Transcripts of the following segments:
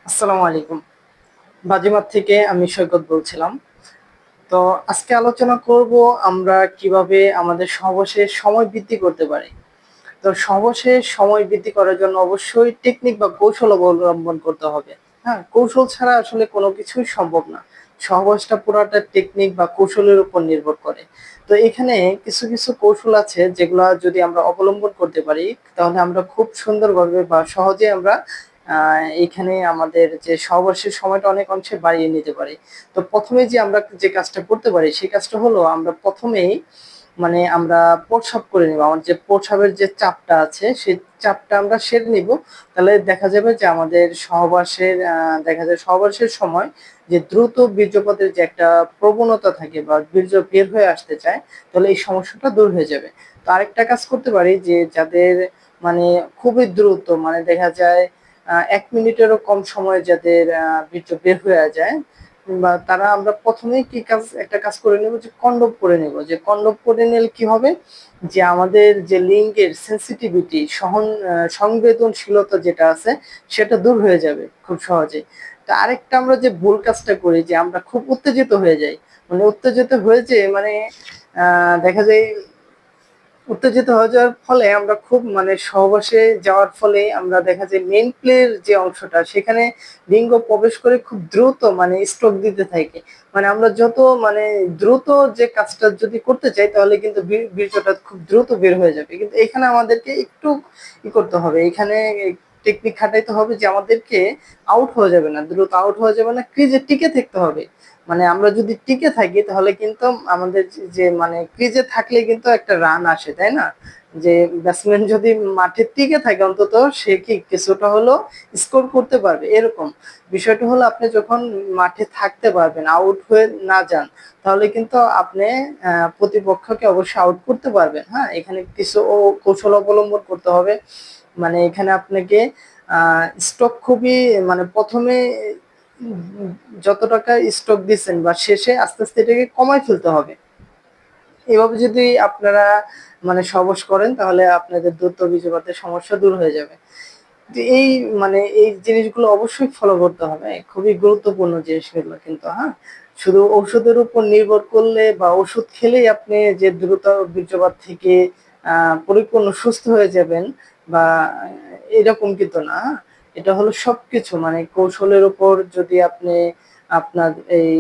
আসসালামু আলাইকুম। বাজিমাত থেকে আমি সৈকত বলছিলাম। তো আজকে আলোচনা করব আমরা কিভাবে আমাদের সহবাসের সময় বৃদ্ধি করতে পারি। তো সহবাসের সময় বৃদ্ধি করার জন্য অবশ্যই টেকনিক বা কৌশল অবলম্বন করতে হবে। হ্যাঁ, কৌশল ছাড়া আসলে কোনো কিছুই সম্ভব না। সহবাসটা পুরাটা টেকনিক বা কৌশলের উপর নির্ভর করে। তো এখানে কিছু কৌশল আছে যেগুলা যদি আমরা অবলম্বন করতে পারি তাহলে আমরা খুব সুন্দরভাবে বা সহজে আমরা এখানে আমাদের যে সহবাসের সময়টা অনেক অংশে বাড়িয়ে নিতে পারি। তো প্রথমে যে আমরা যে কাজটা করতে পারি সেই কাজটা হলো আমরা প্রথমেই আমরা প্রস্রাব করে নিব। আমার যে প্রস্রাবের যে চাপটা আছে সেই চাপটা আমরা সেরে নিব। তাহলে দেখা যাবে যে আমাদের সহবাসের সময় যে দ্রুত বীর্যপাতের যে একটা প্রবণতা থাকে বা বীর্য বের হয়ে আসতে চায়, তাহলে এই সমস্যাটা দূর হয়ে যাবে। তো আরেকটা কাজ করতে পারি যে যাদের মানে খুবই দ্রুত দেখা যায় ১ মিনিটেরও কম সময়ে যাদের বীর্য বের হয়ে যায় বা তারা আমরা প্রথমেই একটা কাজ করে নেব যে কন্ডম পরে নেব। যে কন্ডম পরে নিলে কি হবে যে আমাদের যে লিঙ্গের সেনসিটিভিটি সংবেদনশীলতা যেটা আছে সেটা দূর হয়ে যাবে খুব সহজেই। তো আরেকটা আমরা যে ভুল কাজটা করি যে আমরা খুব উত্তেজিত হয়ে যাই। উত্তেজিত হয়ে যে দেখা যায় উত্তেজিত হয়ে যাওয়ার ফলে আমরা খুব সহবাসে যাওয়ার ফলে আমরা দেখা যায় মেইন প্লের যে অংশটা সেখানে লিঙ্গ প্রবেশ করে খুব দ্রুত স্ট্রোক দিতে থাকে। আমরা যত দ্রুত যে কাজটা যদি করতে চাই তাহলে কিন্তু বীর্যটা খুব দ্রুত বের হয়ে যাবে। কিন্তু এখানে আমাদেরকে একটু করতে হবে। এখানে টেকনিক খাটাইতে হবে যে আমাদেরকে আউট হয়ে যাবে না, দ্রুত আউট হয়ে যাবে না, ক্রিজে টিকে থাকতে হবে। আমরা যদি টিকে থাকি তাহলে কিন্তু আমাদের যে ক্রিজে থাকলে কিন্তু একটা রান আসে, তাই না? যে ব্যাটসম্যান যদি মাঠে টিকে থাকে অন্তত সে কি কিছুটা হলো স্কোর করতে পারবে। এরকম বিষয়টা হলো আপনি যখন মাঠে থাকতে পারবেন, আউট হয়ে না যান, তাহলে কিন্তু আপনি প্রতিপক্ষকে অবশ্যই আউট করতে পারবেন। হ্যাঁ, এখানে কিছু কৌশল অবলম্বন করতে হবে। এখানে আপনাকে স্টক খুবই প্রথমে যত টাকা স্টক দিচ্ছেন বা শেষে আস্তে আস্তে এটাকে কমায় ফেলতে হবে। এভাবে যদি আপনারা সবস করেন তাহলে আপনাদের দ্রুত বীর্যপাতের সমস্যা দূর হয়ে যাবে। তো এই জিনিসগুলো অবশ্যই ফলো করতে হবে। খুবই গুরুত্বপূর্ণ জিনিসগুলো কিন্তু। হ্যাঁ, শুধু ঔষধের উপর নির্ভর করলে বা ওষুধ খেলেই আপনি যে দ্রুত বীর্যপাত থেকে পরিপূর্ণ সুস্থ হয়ে যাবেন বা এরকম কিন্তু না। হ্যাঁ? এটা হলো সবকিছু কৌশলের উপর যদি আপনি আপনার এই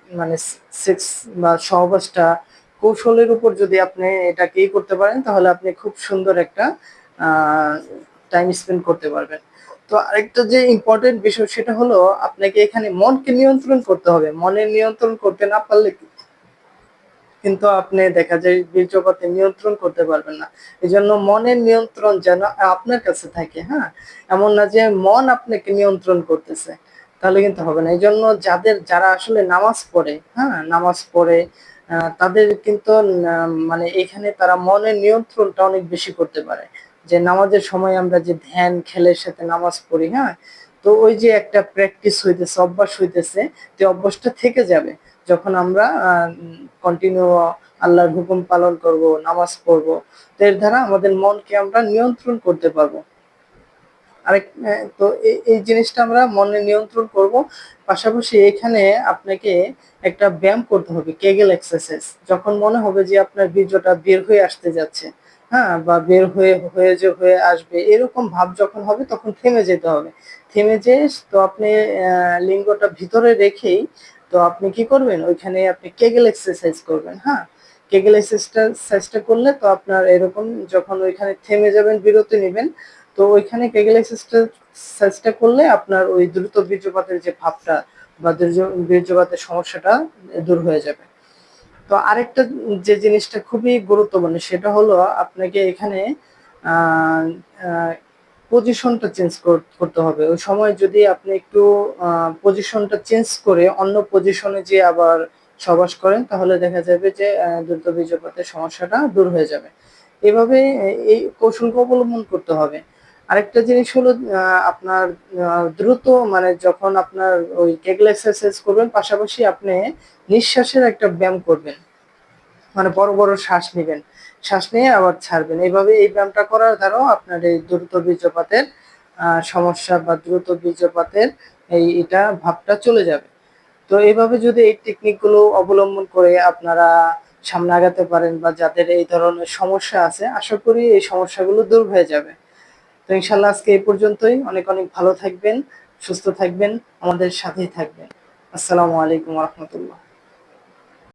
মানে সেক্স বা সহবাসটা কৌশলের উপর যদি আপনি এটাকেই করতে পারেন তাহলে আপনি খুব সুন্দর একটা টাইম স্পেন্ড করতে পারবেন। তো আরেকটা যে ইম্পর্টেন্ট বিষয় সেটা হলো আপনাকে এখানে মনকে নিয়ন্ত্রণ করতে হবে। মনের নিয়ন্ত্রণ করতে না পারলে কিন্তু আপনি দেখা যায় বীর্যপাতে নিয়ন্ত্রণ করতে পারবেন না। এজন্য মনের নিয়ন্ত্রণ যেন আপনার কাছে থাকে। হ্যাঁ, এমন না যে মন আপনাকে নিয়ন্ত্রণ করতেছে, তাহলে কিন্তু হবে না। এজন্য যারা আসলে নামাজ পড়ে, হ্যাঁ, নামাজ পড়ে তাদের কিন্তু এখানে তারা মনের নিয়ন্ত্রণটা অনেক বেশি করতে পারে। যে নামাজের সময় আমরা যে ধ্যান খেলের সাথে নামাজ পড়ি, হ্যাঁ, তো ওই যে একটা প্র্যাকটিস হইতেছে, অভ্যাস হইতেছে, যে অভ্যাসটা থেকে যাবে যখন আমরা কন্টিনিউ আল্লাহর হুকুম পালন করব, নামাজ পড়ব। তো এর দ্বারা আমাদের মনকে আমরা নিয়ন্ত্রণ করতে পারবো। আরেক তো এই জিনিসটা আমরা মনে নিয়ন্ত্রণ করব। পাশাপাশি এখানে আপনাকে একটা ব্যায়াম করতে হবে, কেগেল এক্সারসাইজ। যখন মনে হবে যে আপনার বীর্যটা বের হয়ে আসতে যাচ্ছে, হ্যাঁ, বা বের হয়ে আসবে এরকম ভাব যখন হবে তখন থেমে যেতে হবে। থেমে যেয়ে তো আপনি লিঙ্গটা ভিতরে রেখেই তো আপনি কি করবেন ওইখানে আপনি কেগেল এক্সারসাইজ করবেন। হ্যাঁ, কেগেল এক্সারসাইজটা করলে তো আপনার এরকম যখন ওইখানে থেমে যাবেন, বিরতি নেবেন, তো ওইখানে কেগেল এক্সারসাইজটা করলে আপনার ওই দ্রুত বীর্যপাতের যে ভাবটা বা বীর্যপাতের সমস্যাটা দূর হয়ে যাবে। তো আরেকটা যে জিনিসটা খুবই গুরুত্বপূর্ণ সেটা হলো আপনাকে এখানে পজিশনটা চেঞ্জ করতে হবে। ওই সময় যদি আপনি একটু পজিশনটা চেঞ্জ করে অন্য পজিশনে যে আবার সবাস করেন তাহলে দেখা যাবে যে দ্রুত বীর্যপাতের সমস্যাটা দূর হয়ে যাবে। এভাবে এই কৌশলকে অবলম্বন করতে হবে। আরেকটা জিনিস হলো আপনার দ্রুত যখন আপনার ওই কেগেল এক্সারসাইজ করবেন পাশাপাশি আপনি নিঃশ্বাসের একটা ব্যায়াম করবেন। বড় বড় শ্বাস নিবেন, শ্বাস নিয়ে আবার ছাড়বেন। এইভাবে এই ব্যায়ামটা করার দ্বারাও আপনার এই দ্রুত বীর্যপাতের সমস্যা বা দ্রুত বীর্যপাতের এটা ভাবটা চলে যাবে। তো এইভাবে যদি এই টেকনিকগুলো অবলম্বন করে আপনারা সামনে আগাতে পারেন বা যাদের এই ধরনের সমস্যা আছে, আশা করি এই সমস্যাগুলো দূর হয়ে যাবে। তো ইনশাল্লাহ আজকে এই পর্যন্তই। অনেক অনেক ভালো থাকবেন, সুস্থ থাকবেন, আমাদের সাথেই থাকবেন। আসসালামু আলাইকুম রহমতুল্লাহ।